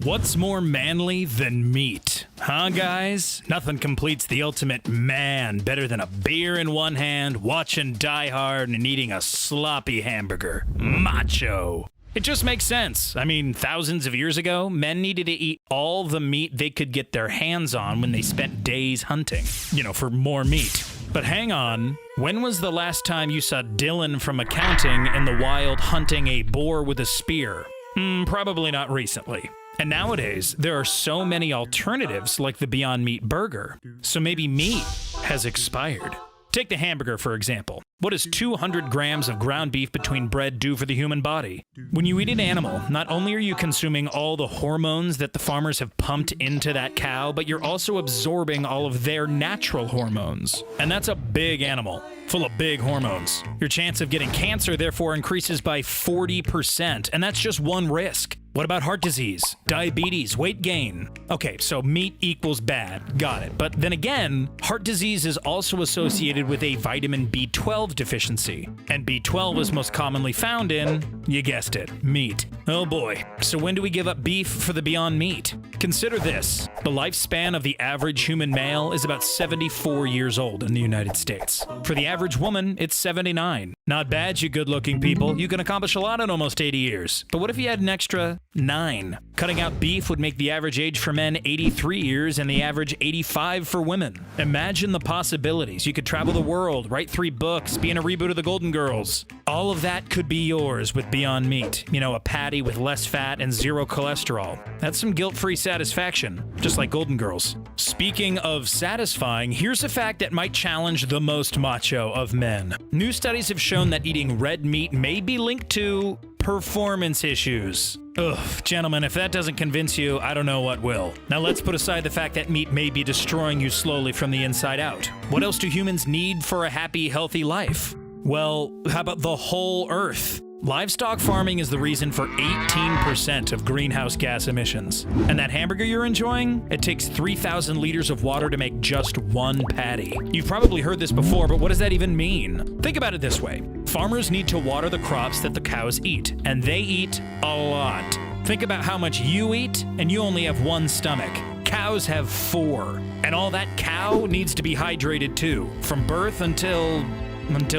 What's more manly than meat? Huh, guys? Nothing completes the ultimate man better than a beer in one hand, watching Die Hard, and eating a sloppy hamburger. Macho. It just makes sense. I mean, thousands of years ago, men needed to eat all the meat they could get their hands on when they spent days hunting, for more meat. But hang on, when was the last time you saw Dylan from accounting in the wild hunting a boar with a spear? Probably not recently. And nowadays, there are so many alternatives like the Beyond Meat burger. So maybe meat has expired. Take the hamburger, for example. What does 200 grams of ground beef between bread do for the human body? When you eat an animal, not only are you consuming all the hormones that the farmers have pumped into that cow, but you're also absorbing all of their natural hormones. And that's a big animal, full of big hormones. Your chance of getting cancer, therefore, increases by 40%, and that's just one risk. What about heart disease, diabetes, weight gain? Okay, so meat equals bad, got it. But then again, heart disease is also associated with a vitamin B12 deficiency. And B12 is most commonly found in, you guessed it, meat. Oh boy, so when do we give up beef for the Beyond Meat? Consider this, the lifespan of the average human male is about 74 years old in the United States. For the average woman, it's 79. Not bad, you good-looking people. You can accomplish a lot in almost 80 years. But what if you had an extra 9? Cutting out beef would make the average age for men 83 years and the average 85 for women. Imagine the possibilities. You could travel the world, write 3 books, be in a reboot of the Golden Girls. All of that could be yours with Beyond Meat. A patty with less fat and 0 cholesterol. That's some guilt-free satisfaction, just like Golden Girls. Speaking of satisfying, here's a fact that might challenge the most macho of men. New studies have shown that eating red meat may be linked to performance issues. Ugh, gentlemen, if that doesn't convince you, I don't know what will. Now let's put aside the fact that meat may be destroying you slowly from the inside out. What else do humans need for a happy, healthy life? Well, how about the whole Earth? Livestock farming is the reason for 18% of greenhouse gas emissions. And that hamburger you're enjoying? It takes 3,000 liters of water to make just one patty. You've probably heard this before, but what does that even mean? Think about it this way. Farmers need to water the crops that the cows eat, and they eat a lot. Think about how much you eat, and you only have one stomach. Cows have 4. And all that cow needs to be hydrated too, from birth until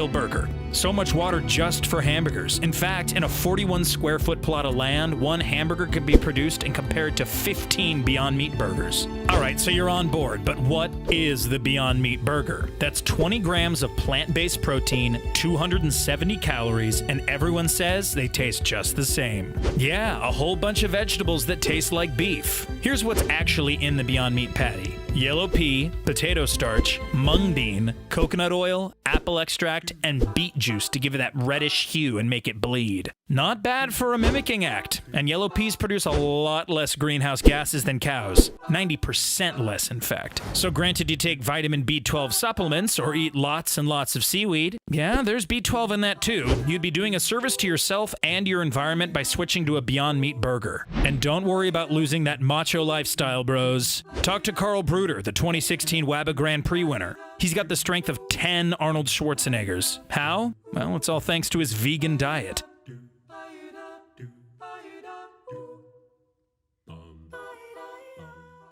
burger. So much water just for hamburgers. In fact, in a 41 square foot plot of land, one hamburger could be produced and compared to 15 Beyond Meat burgers. Alright, so you're on board, but what is the Beyond Meat burger? That's 20 grams of plant-based protein, 270 calories, and everyone says they taste just the same. Yeah, a whole bunch of vegetables that taste like beef. Here's what's actually in the Beyond Meat patty. Yellow pea, potato starch, mung bean, coconut oil, apple extract, and beet juice to give it that reddish hue and make it bleed. Not bad for a mimicking act. And yellow peas produce a lot less greenhouse gases than cows. 90% less, in fact. So granted you take vitamin B12 supplements or eat lots and lots of seaweed, yeah, there's B12 in that too. You'd be doing a service to yourself and your environment by switching to a Beyond Meat burger. And don't worry about losing that macho lifestyle, bros. Talk to Carl Bruder, the 2016 WABA Grand Prix winner. He's got the strength of 10 Arnold Schwarzeneggers. How? Well, it's all thanks to his vegan diet.